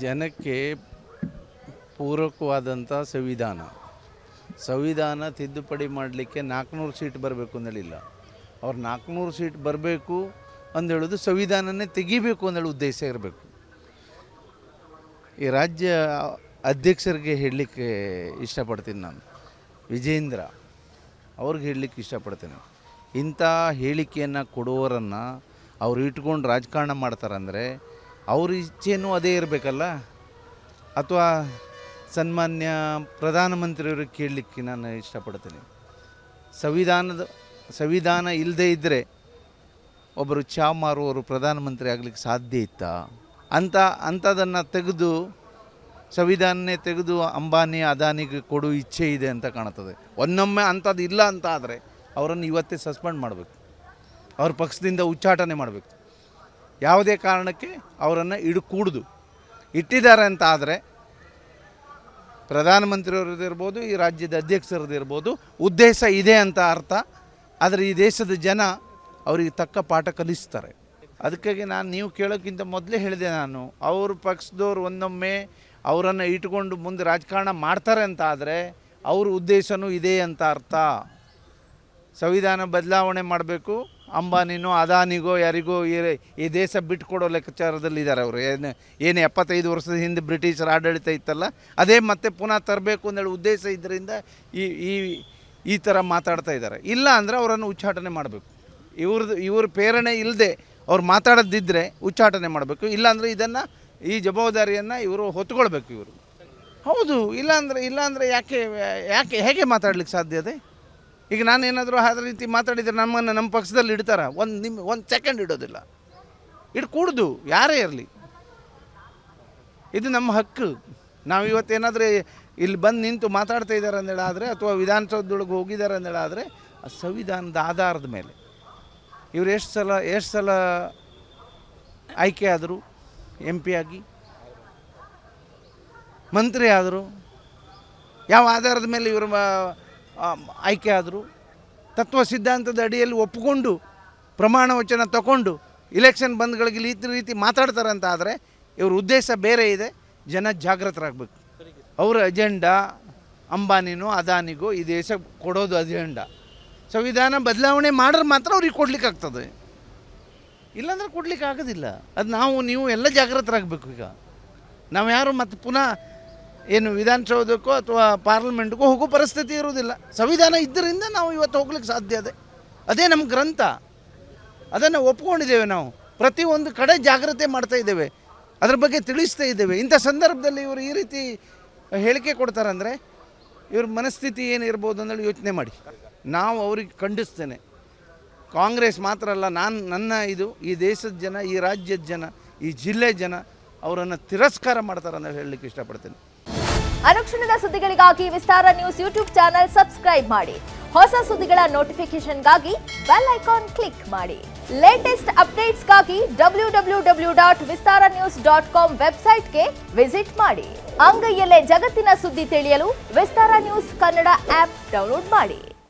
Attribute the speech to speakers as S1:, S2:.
S1: ಜನಕ್ಕೆ ಪೂರಕವಾದಂಥ ಸಂವಿಧಾನ ತಿದ್ದುಪಡಿ ಮಾಡಲಿಕ್ಕೆ 400 ಸೀಟ್ ಬರಬೇಕು ಅಂದೇಳಿಲ್ಲ. ಅವ್ರು 400 ಸೀಟ್ ಬರಬೇಕು ಅಂದೇಳೋದು ಸಂವಿಧಾನನೇ ತೆಗಿಬೇಕು ಅಂದೇಳಿ ಉದ್ದೇಶ ಇರಬೇಕು. ಈ ರಾಜ್ಯ ಅಧ್ಯಕ್ಷರಿಗೆ ಹೇಳಲಿಕ್ಕೆ ಇಷ್ಟಪಡ್ತೀನಿ, ನಾನು ವಿಜೇಂದ್ರ ಅವ್ರಿಗೆ ಹೇಳಲಿಕ್ಕೆ ಇಷ್ಟಪಡ್ತೀನಿ, ಇಂಥ ಹೇಳಿಕೆಯನ್ನು ಕೊಡುವವರನ್ನು ಅವ್ರು ಇಟ್ಕೊಂಡು ರಾಜಕಾರಣ ಮಾಡ್ತಾರಂದರೆ ಅವ್ರ ಇಚ್ಛೆನೂ ಅದೇ ಇರಬೇಕಲ್ಲ. ಅಥವಾ ಸನ್ಮಾನ್ಯ ಪ್ರಧಾನಮಂತ್ರಿಯವ್ರಿಗೆ ಕೇಳಲಿಕ್ಕೆ ನಾನು ಇಷ್ಟಪಡ್ತೀನಿ, ಸಂವಿಧಾನ ಇಲ್ಲದೇ ಇದ್ದರೆ ಒಬ್ಬರು ಚಾ ಮಾರುವವರು ಪ್ರಧಾನಮಂತ್ರಿ ಆಗಲಿಕ್ಕೆ ಸಾಧ್ಯ ಇತ್ತಾ? ಅಂಥದನ್ನು ತೆಗೆದು ಸಂವಿಧಾನನೇ ತೆಗೆದು ಅಂಬಾನಿ ಅದಾನಿಗೆ ಕೊಡು ಇಚ್ಛೆ ಇದೆ ಅಂತ ಕಾಣ್ತದೆ. ಒನ್ನೊಮ್ಮೆ ಅಂಥದ್ದು ಇಲ್ಲ ಅಂತ ಆದರೆ ಅವರನ್ನು ಇವತ್ತೇ ಸಸ್ಪೆಂಡ್ ಮಾಡಬೇಕು, ಅವ್ರ ಪಕ್ಷದಿಂದ ಉಚ್ಚಾಟನೆ ಮಾಡಬೇಕು. ಯಾವುದೇ ಕಾರಣಕ್ಕೆ ಅವರನ್ನು ಕೂಡುದು ಇಟ್ಟಿದ್ದಾರೆ ಅಂತ ಆದರೆ ಪ್ರಧಾನಮಂತ್ರಿಯವ್ರದ್ದು ಇರ್ಬೋದು, ಈ ರಾಜ್ಯದ ಅಧ್ಯಕ್ಷರದ್ದು ಇರ್ಬೋದು, ಉದ್ದೇಶ ಇದೆ ಅಂತ ಅರ್ಥ. ಆದರೆ ಈ ದೇಶದ ಜನ ಅವರಿಗೆ ತಕ್ಕ ಪಾಠ ಕಲಿಸ್ತಾರೆ. ಅದಕ್ಕಾಗಿ ನೀವು ಕೇಳೋಕ್ಕಿಂತ ಮೊದಲೇ ಹೇಳಿದೆ, ನಾನು ಅವ್ರ ಪಕ್ಷದವ್ರು ಒಂದೊಮ್ಮೆ ಅವರನ್ನು ಇಟ್ಕೊಂಡು ಮುಂದೆ ರಾಜಕಾರಣ ಮಾಡ್ತಾರೆ ಅಂತ ಆದರೆ ಅವ್ರ ಉದ್ದೇಶನೂ ಇದೆ ಅಂತ ಅರ್ಥ. ಸಂವಿಧಾನ ಬದಲಾವಣೆ ಮಾಡಬೇಕು, ಅಂಬಾನಿನೋ ಅದಾನಿಗೋ ಯಾರಿಗೋ ಈ ದೇಶ ಬಿಟ್ಟುಕೊಡೋ ಲೆಕ್ಕಾಚಾರದಲ್ಲಿದ್ದಾರೆ ಅವರು. ಏನು 75 ವರ್ಷದ ಹಿಂದೆ ಬ್ರಿಟಿಷರ ಆಡಳಿತ ಇತ್ತಲ್ಲ, ಅದೇ ಮತ್ತೆ ಪುನಃ ತರಬೇಕು ಅಂದೇಳಿ ಉದ್ದೇಶ ಇದರಿಂದ ಈ ಥರ ಮಾತಾಡ್ತಾ ಇದ್ದಾರೆ. ಇಲ್ಲ ಅಂದರೆ ಅವರನ್ನು ಉಚ್ಚಾಟನೆ ಮಾಡಬೇಕು. ಇವ್ರ ಪ್ರೇರಣೆ ಇಲ್ಲದೆ ಅವ್ರು ಮಾತಾಡೋದಿದ್ದರೆ ಉಚ್ಚಾಟನೆ ಮಾಡಬೇಕು. ಇಲ್ಲಾಂದರೆ ಈ ಜವಾಬ್ದಾರಿಯನ್ನು ಇವರು ಹೊತ್ಕೊಳ್ಬೇಕು. ಇವರು ಹೌದು, ಇಲ್ಲಾಂದರೆ ಹೇಗೆ ಮಾತಾಡ್ಲಿಕ್ಕೆ ಸಾಧ್ಯತೆ? ಈಗ ನಾನೇನಾದರೂ ಅದೇ ರೀತಿ ಮಾತಾಡಿದರೆ ನಮ್ಮ ಪಕ್ಷದಲ್ಲಿ ಇಡ್ತಾರ? ಒಂದು ಸೆಕೆಂಡ್ ಇಡೋದಿಲ್ಲ, ಕೂಡುದು ಯಾರೇ ಇರಲಿ. ಇದು ನಮ್ಮ ಹಕ್ಕು. ನಾವು ಇವತ್ತೇನಾದರೂ ಇಲ್ಲಿ ಬಂದು ನಿಂತು ಮಾತಾಡ್ತಾ ಇದ್ದಾರೆ ಅಂದೇಳಾದರೆ ಅಥವಾ ವಿಧಾನಸೌಧದೊಳಗೆ ಹೋಗಿದ್ದಾರೆ ಅಂದೇಳಾದರೆ ಆ ಸಂವಿಧಾನದ ಆಧಾರದ ಮೇಲೆ ಇವರು ಎಷ್ಟು ಸಲ ಆಯ್ಕೆ ಆದರು, MP ಆಗಿ ಮಂತ್ರಿ ಆದರು, ಯಾವ ಆಧಾರದ ಮೇಲೆ ಇವರು ಆಯ್ಕೆ ಆದರು? ತತ್ವ ಸಿದ್ಧಾಂತದ ಅಡಿಯಲ್ಲಿ ಒಪ್ಪಿಕೊಂಡು ಪ್ರಮಾಣ ವಚನ ತಗೊಂಡು ಇಲೆಕ್ಷನ್ ಬಂದ್ಗಳಿಗೆ ಈ ರೀತಿ ಮಾತಾಡ್ತಾರೆ ಅಂತ ಆದರೆ ಇವ್ರ ಉದ್ದೇಶ ಬೇರೆ ಇದೆ. ಜನ ಜಾಗೃತರಾಗಬೇಕು. ಅವರ ಅಜೆಂಡಾ ಅಂಬಾನಿನೋ ಅದಾನಿಗೋ ಈ ದೇಶ ಕೊಡೋದು ಅಜೆಂಡಾ. ಸಂವಿಧಾನ ಬದಲಾವಣೆ ಮಾಡಿದ್ರೆ ಮಾತ್ರ ಅವ್ರಿಗೆ ಕೊಡ್ಲಿಕ್ಕೆ ಆಗ್ತದೆ, ಇಲ್ಲಾಂದ್ರೆ ಕೊಡ್ಲಿಕ್ಕೆ ಆಗೋದಿಲ್ಲ. ಅದು ನೀವು ಎಲ್ಲ ಜಾಗೃತರಾಗಬೇಕು. ಈಗ ನಾವು ಯಾರು ಮತ್ತೆ ಪುನಃ ಏನು ವಿಧಾನಸೌಧಕ್ಕೋ ಅಥವಾ ಪಾರ್ಲಿಮೆಂಟ್ಗೋ ಹೋಗೋ ಪರಿಸ್ಥಿತಿ ಇರೋದಿಲ್ಲ. ಸಂವಿಧಾನ ಇದ್ದರಿಂದ ನಾವು ಇವತ್ತು ಹೋಗ್ಲಿಕ್ಕೆ ಸಾಧ್ಯ ಅದೇ ನಮ್ಮ ಗ್ರಂಥ. ಅದನ್ನು ಒಪ್ಕೊಂಡಿದ್ದೇವೆ. ನಾವು ಪ್ರತಿಯೊಂದು ಕಡೆ ಜಾಗ್ರತೆ ಮಾಡ್ತಾ ಇದ್ದೇವೆ, ಅದ್ರ ಬಗ್ಗೆ ತಿಳಿಸ್ತಾ ಇದ್ದೇವೆ. ಇಂಥ ಸಂದರ್ಭದಲ್ಲಿ ಇವರು ಈ ರೀತಿ ಹೇಳಿಕೆ ಕೊಡ್ತಾರಂದರೆ ಇವ್ರ ಮನಸ್ಥಿತಿ ಏನಿರ್ಬೋದು ಅಂದೇಳಿ ಯೋಚನೆ ಮಾಡಿ. ನಾವು ಅವ್ರಿಗೆ ಖಂಡಿಸ್ತೇನೆ. ಕಾಂಗ್ರೆಸ್ ಮಾತ್ರ ಅಲ್ಲ, ಈ ದೇಶದ ಜನ, ಈ ರಾಜ್ಯದ ಜನ, ಈ ಜಿಲ್ಲೆ ಜನ ಅವರನ್ನು ತಿರಸ್ಕಾರ ಮಾಡ್ತಾರೆ ಅಂತ ಹೇಳಲಿಕ್ಕೆ ಇಷ್ಟಪಡ್ತೇನೆ.
S2: ಅನುಕ್ಷಣದ ಸುದ್ದಿಗಳಿಗಾಗಿ ವಿಸ್ತಾರ ನ್ಯೂಸ್ ಯೂಟ್ಯೂಬ್ ಚಾನೆಲ್ ಸಬ್ಸ್ಕ್ರೈಬ್ ಮಾಡಿ. ಹೊಸ ಸುದ್ದಿಗಳ ನೋಟಿಫಿಕೇಶನ್ಗಾಗಿ ಬೆಲ್ ಐಕಾನ್ ಕ್ಲಿಕ್ ಮಾಡಿ. ಲೇಟೆಸ್ಟ್ ಅಪ್ಡೇಟ್ಸ್ಗಾಗಿ www.vistaranews.com ವೆಬ್ಸೈಟ್ಗೆ ವಿಸಿಟ್ ಮಾಡಿ. ಅಂಗೈಯಲ್ಲೇ ಜಗತ್ತಿನ ಸುದ್ದಿ ತಿಳಿಯಲು ವಿಸ್ತಾರ ನ್ಯೂಸ್ ಕನ್ನಡ ಆಪ್ ಡೌನ್ಲೋಡ್ ಮಾಡಿ.